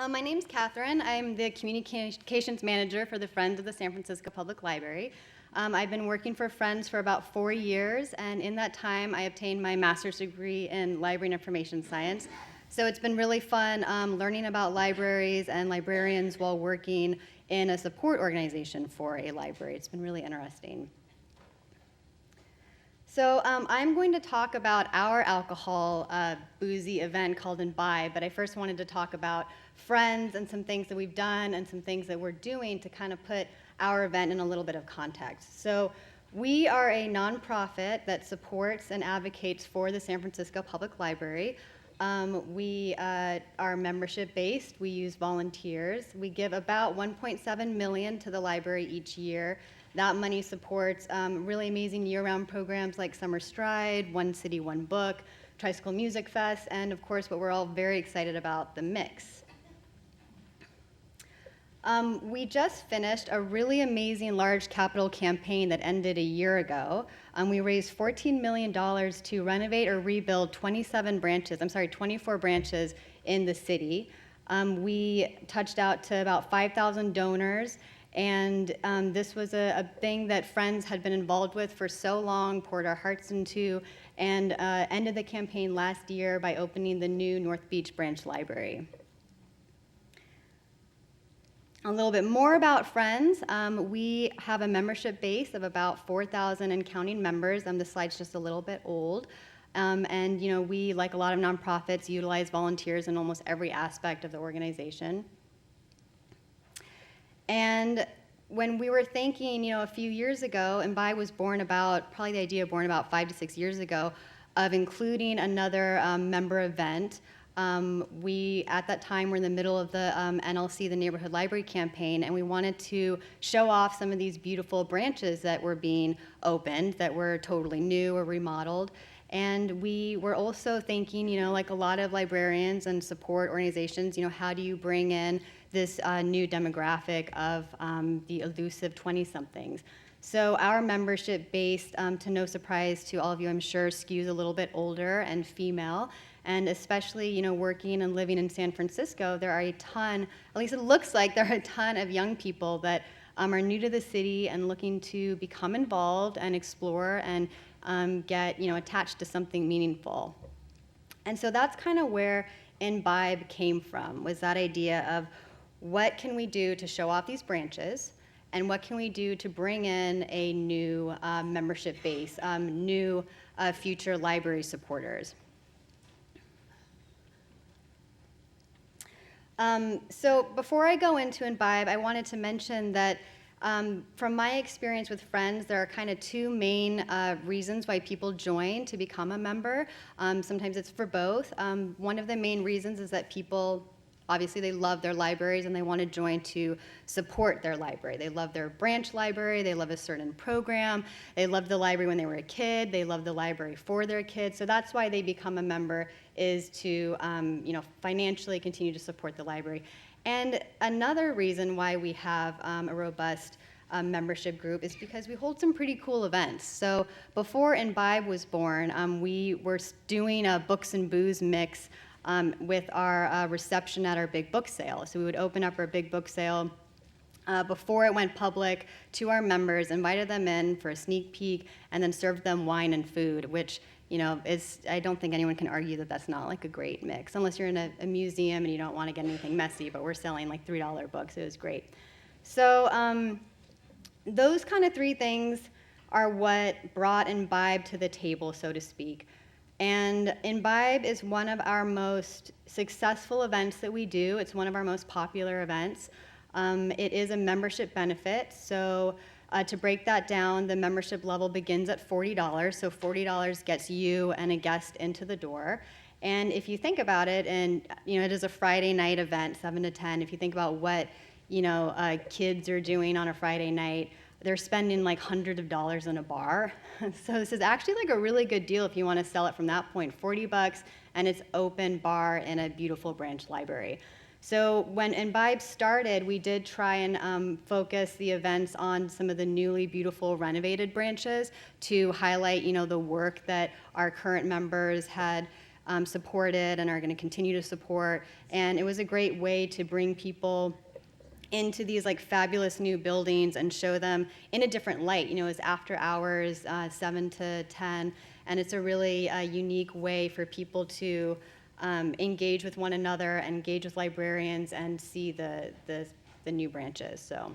My name's Katherine. I'm the communications manager for the Friends of the San Francisco Public Library. I've been working for Friends for about 4 years, and in that time I obtained my master's degree in library and information science. So it's been really fun learning about libraries and librarians while working in a support organization for a library. It's been really interesting. So I'm going to talk about our alcohol boozy event called Imbibe, but I first wanted to talk about Friends and some things that we've done and some things that we're doing to kind of put our event in a little bit of context. So we are a nonprofit that supports and advocates for the San Francisco Public Library. We are membership-based. We use volunteers. We give about $1.7 million to the library each year. That money supports really amazing year-round programs like Summer Stride, One City, One Book, Tricycle Music Fest, and of course what we're all very excited about, the Mix. We just finished a really amazing large capital campaign that ended a year ago. We raised $14 million to renovate or rebuild 24 branches in the city. We touched out to about 5,000 donors, and this was a thing that Friends had been involved with for so long, poured our hearts into, and ended the campaign last year by opening the new North Beach Branch Library. A little bit more about Friends. We have a membership base of about 4,000 and counting members. The slide's just a little bit old. And we, like a lot of nonprofits, utilize volunteers in almost every aspect of the organization. And when we were thinking, a few years ago, and Imbibe was born about 5 to 6 years ago, of including another member event. We, at that time, were in the middle of the NLC, the Neighborhood Library Campaign, and we wanted to show off some of these beautiful branches that were being opened, that were totally new or remodeled. And we were also thinking, like a lot of librarians and support organizations, how do you bring in this new demographic of the elusive 20-somethings? So our membership base, to no surprise to all of you, I'm sure, skews a little bit older and female. And especially, working and living in San Francisco, there are a ton, at least it looks like there are a ton of young people that are new to the city and looking to become involved and explore and get, attached to something meaningful. And so that's kind of where Imbibe came from, was that idea of what can we do to show off these branches, and what can we do to bring in a new membership base, new future library supporters. So before I go into Imbibe, I wanted to mention that from my experience with Friends, there are kind of two main reasons why people join to become a member. Sometimes it's for both. One of the main reasons is that people, obviously they love their libraries and they want to join to support their library. They love their branch library, they love a certain program, they loved the library when they were a kid, they love the library for their kids, so that's why they become a member, is to financially continue to support the library. And another reason why we have a robust membership group is because we hold some pretty cool events. So before Imbibe was born, we were doing a books and booze mix with our reception at our big book sale. So we would open up our big book sale before it went public to our members, invited them in for a sneak peek, and then served them wine and food, which I don't think anyone can argue that that's not like a great mix, unless you're in a museum and you don't want to get anything messy, but we're selling like $3 books. It was great. So those kind of three things are what brought Imbibe to the table, so to speak. And Imbibe is one of our most successful events that we do. It's one of our most popular events. It is a membership benefit, so to break that down, the membership level begins at $40, so $40 gets you and a guest into the door. And if you think about it, and it is a Friday night event, 7 to 10, if you think about what kids are doing on a Friday night, they're spending like hundreds of dollars in a bar. So this is actually like a really good deal if you want to sell it from that point, $40, and it's open bar in a beautiful branch library. So when Imbibe started, we did try and focus the events on some of the newly beautiful renovated branches to highlight, the work that our current members had supported and are going to continue to support. And it was a great way to bring people into these like fabulous new buildings and show them in a different light. You know, it's after hours, 7 to 10, and it's a really unique way for people to engage with one another, and engage with librarians, and see the new branches. So.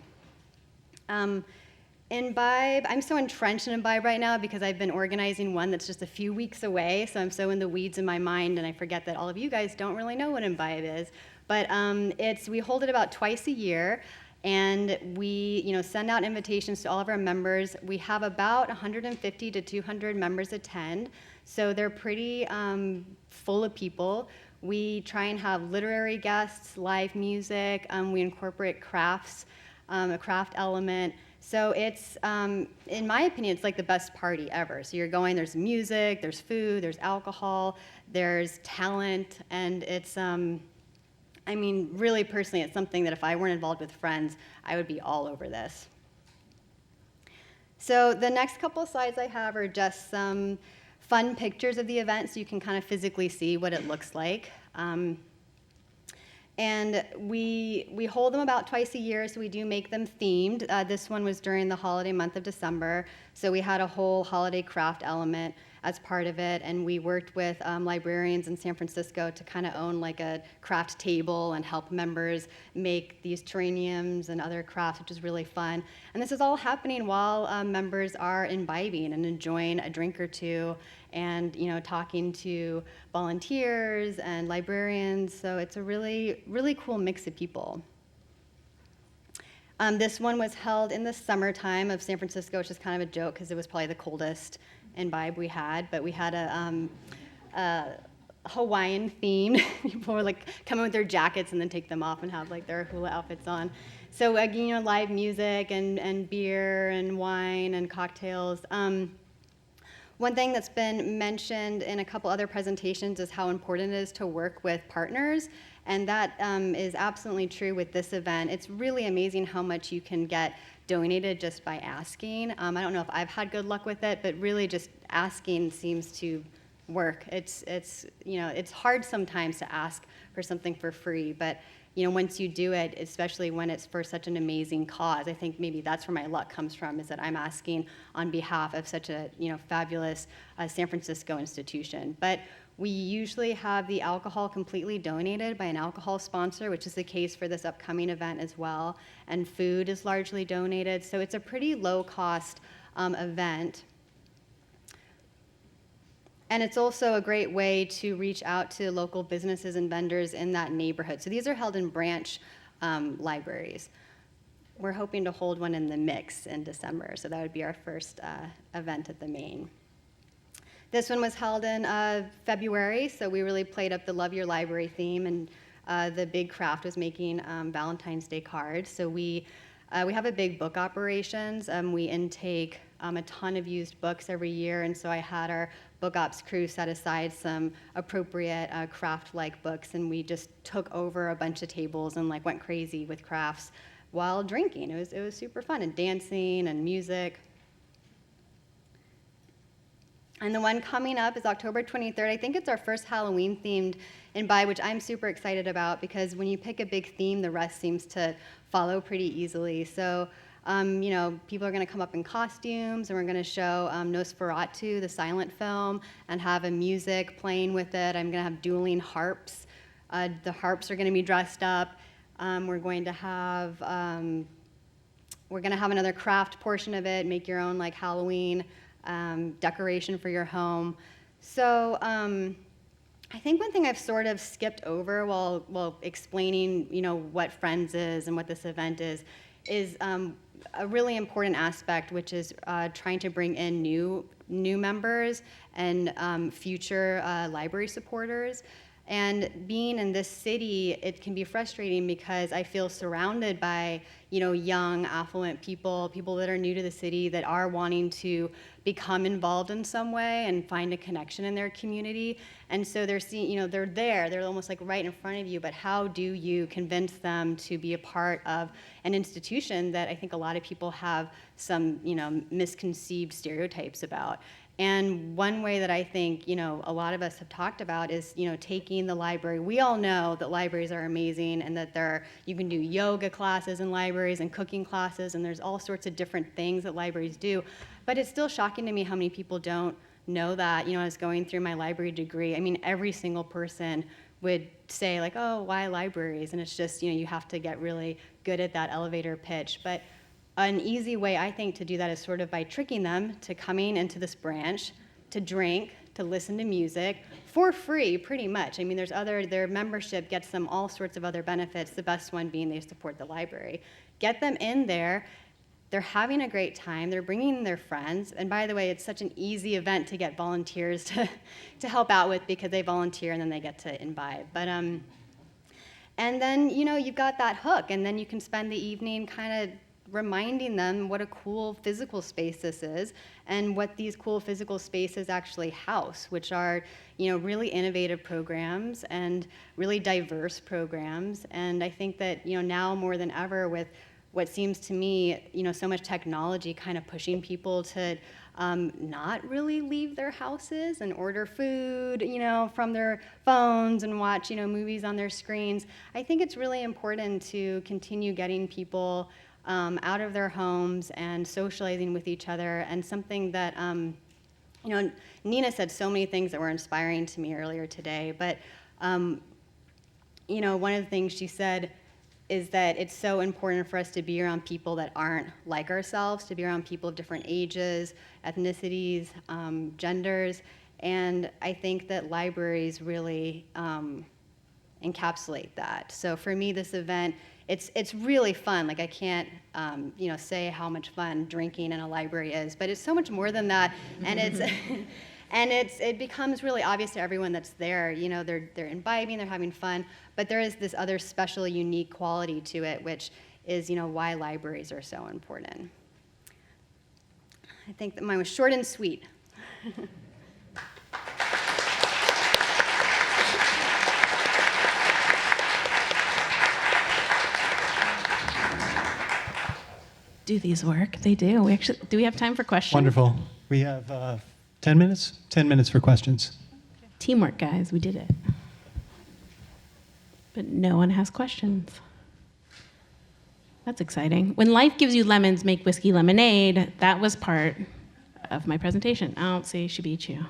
Imbibe, I'm so entrenched in Imbibe right now because I've been organizing one that's just a few weeks away, so I'm so in the weeds in my mind, and I forget that all of you guys don't really know what Imbibe is. But we hold it about twice a year, and we send out invitations to all of our members. We have about 150 to 200 members attend, so they're pretty full of people. We try and have literary guests, live music. We incorporate crafts, a craft element. So it's, in my opinion, it's like the best party ever. So you're going, there's music, there's food, there's alcohol, there's talent, and it's, I mean, really personally, it's something that if I weren't involved with friends, I would be all over this. So the next couple of slides I have are just some fun pictures of the event so you can kind of physically see what it looks like. And we hold them about twice a year, so we do make them themed. This one was during the holiday month of December, so we had a whole holiday craft element as part of it, and we worked with librarians in San Francisco to kind of own like a craft table and help members make these terrariums and other crafts, which is really fun. And this is all happening while members are imbibing and enjoying a drink or two, and talking to volunteers and librarians. So it's a really, really cool mix of people. This one was held in the summertime of San Francisco, which is kind of a joke because it was probably the coldest imbibe we had. But we had a Hawaiian theme. People were like coming with their jackets and then take them off and have like their hula outfits on. So live music and beer and wine and cocktails. One thing that's been mentioned in a couple other presentations is how important it is to work with partners, and that is absolutely true with this event. It's really amazing how much you can get donated just by asking. I don't know if I've had good luck with it, but really just asking seems to work. It's hard sometimes to ask for something for free, but once you do it, especially when it's for such an amazing cause, I think maybe that's where my luck comes from, is that I'm asking on behalf of such a fabulous San Francisco institution. But we usually have the alcohol completely donated by an alcohol sponsor, which is the case for this upcoming event as well. And food is largely donated, so it's a pretty low-cost event. And it's also a great way to reach out to local businesses and vendors in that neighborhood. So these are held in branch libraries. We're hoping to hold one in the Mix in December, so that would be our first event at the Main. This one was held in February, so we really played up the Love Your Library theme, and the big craft was making Valentine's Day cards. So we have a big book operations. We intake a ton of used books every year, and so I had our book ops crew set aside some appropriate craft-like books, and we just took over a bunch of tables and went crazy with crafts while drinking. It was super fun, and dancing and music. And the one coming up is October 23rd. I think it's our first Halloween-themed imbibe, which I'm super excited about because when you pick a big theme, the rest seems to follow pretty easily. So, people are going to come up in costumes, and we're going to show Nosferatu, the silent film, and have a music playing with it. I'm going to have dueling harps. The harps are going to be dressed up. We're going to have another craft portion of it. Make your own Halloween decoration for your home. So I think one thing I've sort of skipped over while explaining, what Friends is and what this event is a really important aspect, which is trying to bring in new members and future library supporters. And being in this city, it can be frustrating because I feel surrounded by, young, affluent people that are new to the city that are wanting to become involved in some way and find a connection in their community. And so they're seeing, they're almost right in front of you, but how do you convince them to be a part of an institution that I think a lot of people have some, misconceived stereotypes about? And one way that I think, a lot of us have talked about is, taking the library. We all know that libraries are amazing and that you can do yoga classes in libraries and cooking classes, and there's all sorts of different things that libraries do. But it's still shocking to me how many people don't know that. I was going through my library degree. I mean, every single person would say like, oh, why libraries? And it's just, you have to get really good at that elevator pitch. But an easy way, I think, to do that is sort of by tricking them to coming into this branch, to drink, to listen to music, for free, pretty much. I mean, their membership gets them all sorts of other benefits, the best one being they support the library. Get them in there, they're having a great time, they're bringing their friends, and by the way, it's such an easy event to get volunteers to help out with because they volunteer and then they get to imbibe. But, and then, you've got that hook, and then you can spend the evening kind of reminding them what a cool physical space this is and what these cool physical spaces actually house, which are, really innovative programs and really diverse programs. And I think that, now more than ever with what seems to me, so much technology kind of pushing people to not really leave their houses and order food, from their phones and watch, movies on their screens. I think it's really important to continue getting people out of their homes and socializing with each other, and something that, Nina said so many things that were inspiring to me earlier today, but, one of the things she said is that it's so important for us to be around people that aren't like ourselves, to be around people of different ages, ethnicities, genders, and I think that libraries really encapsulate that. So for me, this event, it's really fun. Like I can't, say how much fun drinking in a library is, but it's so much more than that. And it becomes really obvious to everyone that's there. They're imbibing, they're having fun, but there is this other special, unique quality to it, which is, why libraries are so important. I think that mine was short and sweet. Do these work? They do. Do we have time for questions? Wonderful. We have 10 minutes? 10 minutes for questions. Teamwork, guys. We did it. But no one has questions. That's exciting. When life gives you lemons, make whiskey lemonade. That was part of my presentation. I don't see she beat you.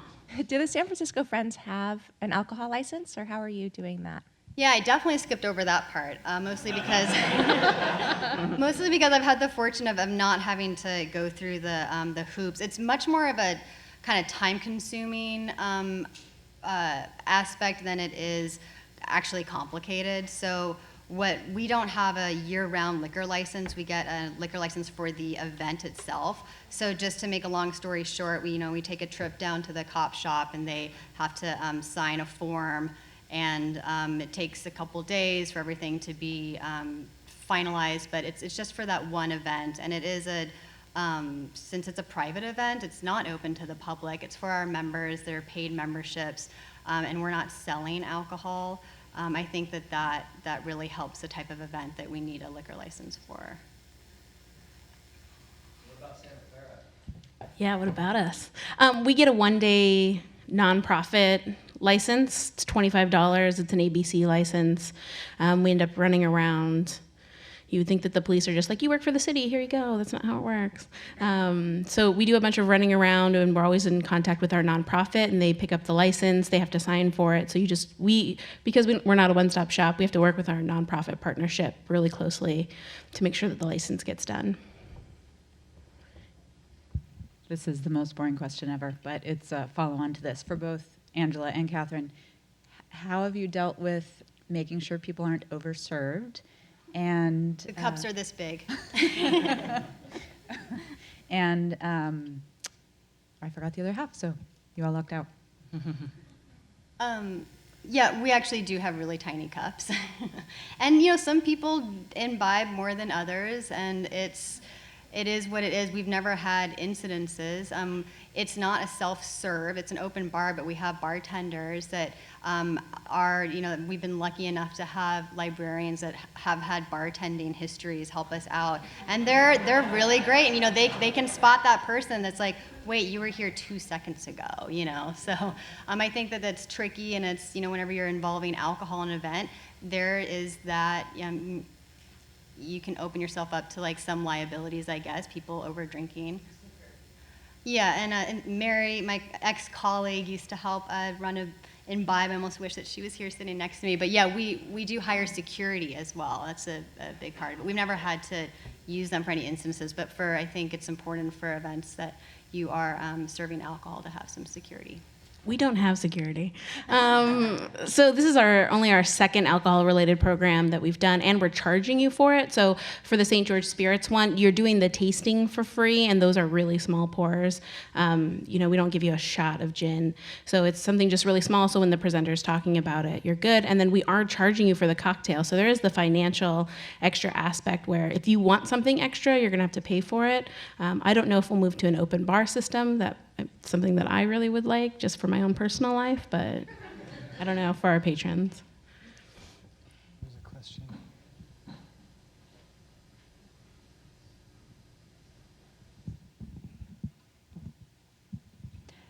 Do the San Francisco Friends have an alcohol license, or how are you doing that? Yeah, I definitely skipped over that part, mostly because I've had the fortune of not having to go through the hoops. It's much more of a kind of time-consuming aspect than it is actually complicated. So we don't have a year-round liquor license. We get a liquor license for the event itself. So just to make a long story short, we take a trip down to the cop shop and they have to sign a form. And it takes a couple days for everything to be finalized, but it's just for that one event. And it is since it's a private event, it's not open to the public. It's for our members, they're paid memberships, and we're not selling alcohol. I think that really helps the type of event that we need a liquor license for. What about Santa Clara? Yeah, what about us? We get a one-day nonprofit license. It's $25. It's an ABC license. We end up running around. You would think that the police are just like, you work for the city, here you go. That's not how it works. So we do a bunch of running around, and we're always in contact with our nonprofit, and they pick up the license. They have to sign for it. So because we're not a one-stop shop, we have to work with our nonprofit partnership really closely to make sure that the license gets done. This is the most boring question ever, but it's a follow-on to this for both Angela and Katherine. How have you dealt with making sure people aren't overserved? And The cups are this big. and I forgot the other half, so you all lucked out. Yeah, we actually do have really tiny cups. And some people imbibe more than others, and it's it is what it is. We've never had incidences. It's not a self-serve, it's an open bar, but we have bartenders that are, we've been lucky enough to have librarians that have had bartending histories help us out. And they're really great. And, they can spot that person that's like, wait, you were here 2 seconds ago, So I think that that's tricky, and it's, whenever you're involving alcohol in an event, there is that, you can open yourself up to like some liabilities, I guess, people over drinking. Yeah, and Mary, my ex-colleague, used to help run a Imbibe. I almost wish that she was here sitting next to me. But yeah, we do hire security as well. That's a big part of it. We've never had to use them for any instances, but I think it's important for events that you are serving alcohol to have some security. We don't have security. So this is only our second alcohol-related program that we've done, and we're charging you for it. So for the St. George Spirits one, you're doing the tasting for free, and those are really small pours. We don't give you a shot of gin. So it's something just really small, so when the presenter's talking about it, you're good. And then we are charging you for the cocktail. So there is the financial extra aspect where if you want something extra, you're gonna have to pay for it. I don't know if we'll move to an open bar system. That's something that I really would like, just for my own personal life, but I don't know, for our patrons. There's a question.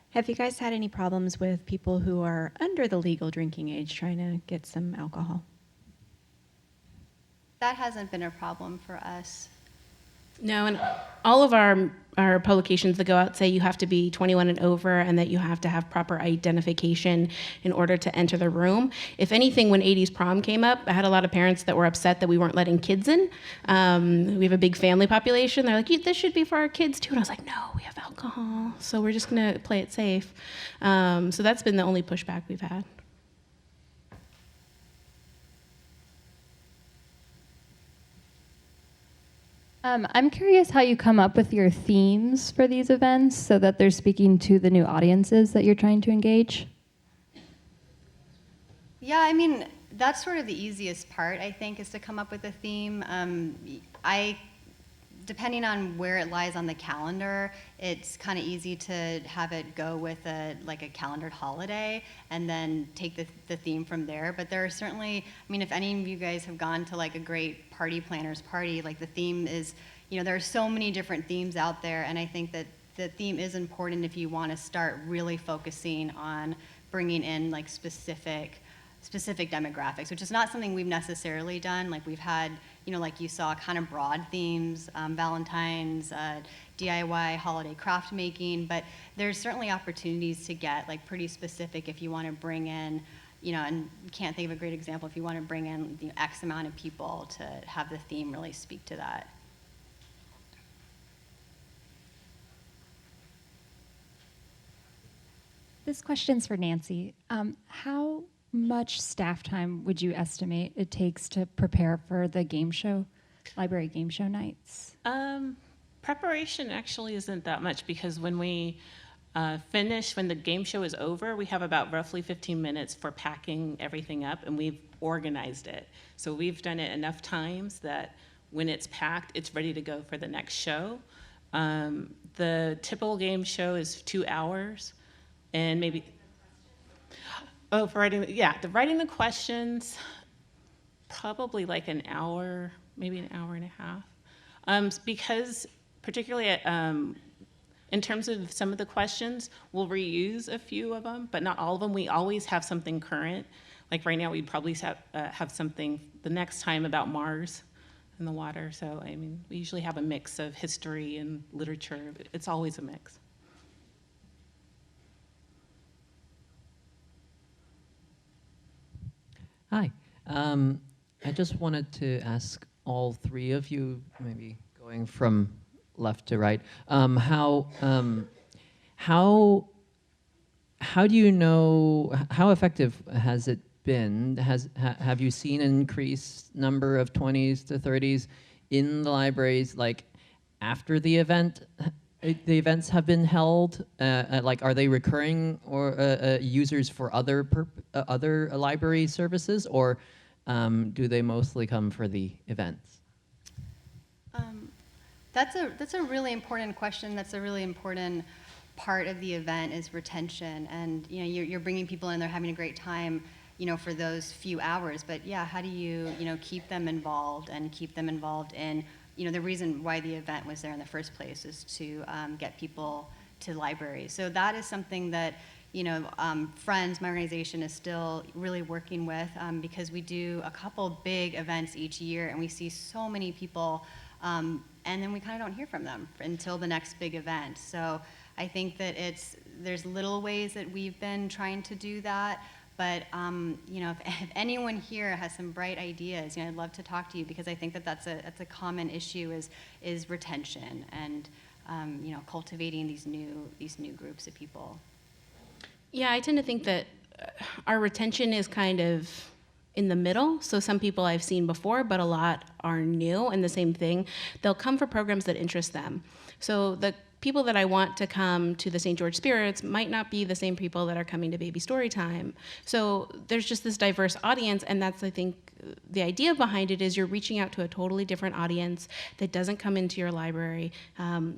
Have you guys had any problems with people who are under the legal drinking age trying to get some alcohol? That hasn't been a problem for us. No, and all of our publications that go out say you have to be 21 and over and that you have to have proper identification in order to enter the room. If anything, when 80s prom came up, I had a lot of parents that were upset that we weren't letting kids in. We have a big family population. They're like, this should be for our kids too. And I was like, no, we have alcohol. So we're just going to play it safe. So that's been the only pushback we've had. I'm curious how you come up with your themes for these events so that they're speaking to the new audiences that you're trying to engage. Yeah, I mean, that's sort of the easiest part, I think, is to come up with a theme. Depending on where it lies on the calendar, it's kind of easy to have it go with a calendared holiday and then take the theme from there. But there are certainly, if any of you guys have gone to a great party planner's party, the theme is, there are so many different themes out there, and I think that the theme is important if you want to start really focusing on bringing in specific demographics, which is not something we've necessarily done. We've had, like you saw, kind of broad themes, Valentine's, DIY, holiday craft making, but there's certainly opportunities to get pretty specific if you want to bring in, and can't think of a great example, if you want to bring in X amount of people to have the theme really speak to that. This question's for Nancy. How much staff time would you estimate it takes to prepare for the game show, library game show nights? Preparation actually isn't that much, because when we finish, when the game show is over, we have about roughly 15 minutes for packing everything up, and we've organized it. So we've done it enough times that when it's packed, it's ready to go for the next show. The typical game show is 2 hours, and maybe... Oh, for writing, the writing the questions, probably an hour, maybe an hour and a half. Because particularly in terms of some of the questions, we'll reuse a few of them, but not all of them. We always have something current. Right now, we'd probably have something the next time about Mars and the water. So, we usually have a mix of history and literature. It's always a mix. Hi. I just wanted to ask all three of you, maybe going from left to right, how do you know, how effective has it been? Have you seen an increased number of 20s to 30s in the libraries, after the events have been held? Are they recurring or users for other library services, or do they mostly come for the events? That's a really important question. That's a really important part of the event is retention. And you're bringing people in, they're having a great time, for those few hours. But yeah, how do you keep them involved and keep them involved in the reason why the event was there in the first place is to get people to libraries. So that is something that Friends, my organization, is still really working with because we do a couple big events each year, and we see so many people. And then we kind of don't hear from them until the next big event. So I think that there's little ways that we've been trying to do that. But if anyone here has some bright ideas, I'd love to talk to you because I think that that's a common issue is retention and cultivating these new groups of people. Yeah, I tend to think that our retention is kind of in the middle. So some people I've seen before, but a lot are new, and the same thing. They'll come for programs that interest them. So the people that I want to come to the St. George Spirits might not be the same people that are coming to Baby Storytime. So there's just this diverse audience, and that's, I think, the idea behind it is you're reaching out to a totally different audience that doesn't come into your library.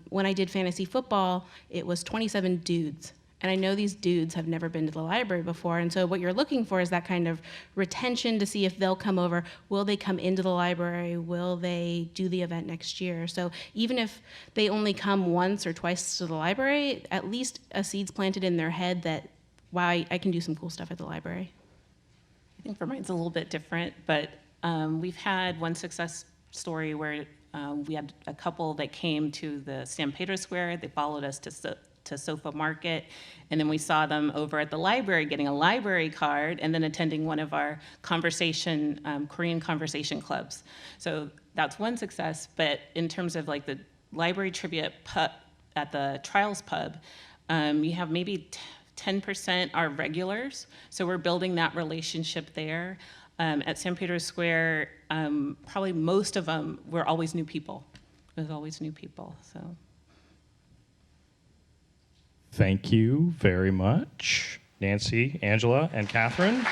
When I did fantasy football, it was 27 dudes. And I know these dudes have never been to the library before, and so what you're looking for is that kind of retention to see if they'll come over. Will they come into the library? Will they do the event next year? So even if they only come once or twice to the library, at least a seed's planted in their head that, wow, I can do some cool stuff at the library. I think for mine's a little bit different, but we've had one success story where we had a couple that came to the San Pedro Square. They followed us to Sofa Market, and then we saw them over at the library getting a library card and then attending one of our Korean conversation clubs. So that's one success, but in terms of like the library trivia pub at the Trials Pub, you have maybe 10% are regulars, so we're building that relationship there. At San Pedro Square, probably most of them were always new people. It was always new people, so. Thank you very much, Nancy, Angela, and Katherine.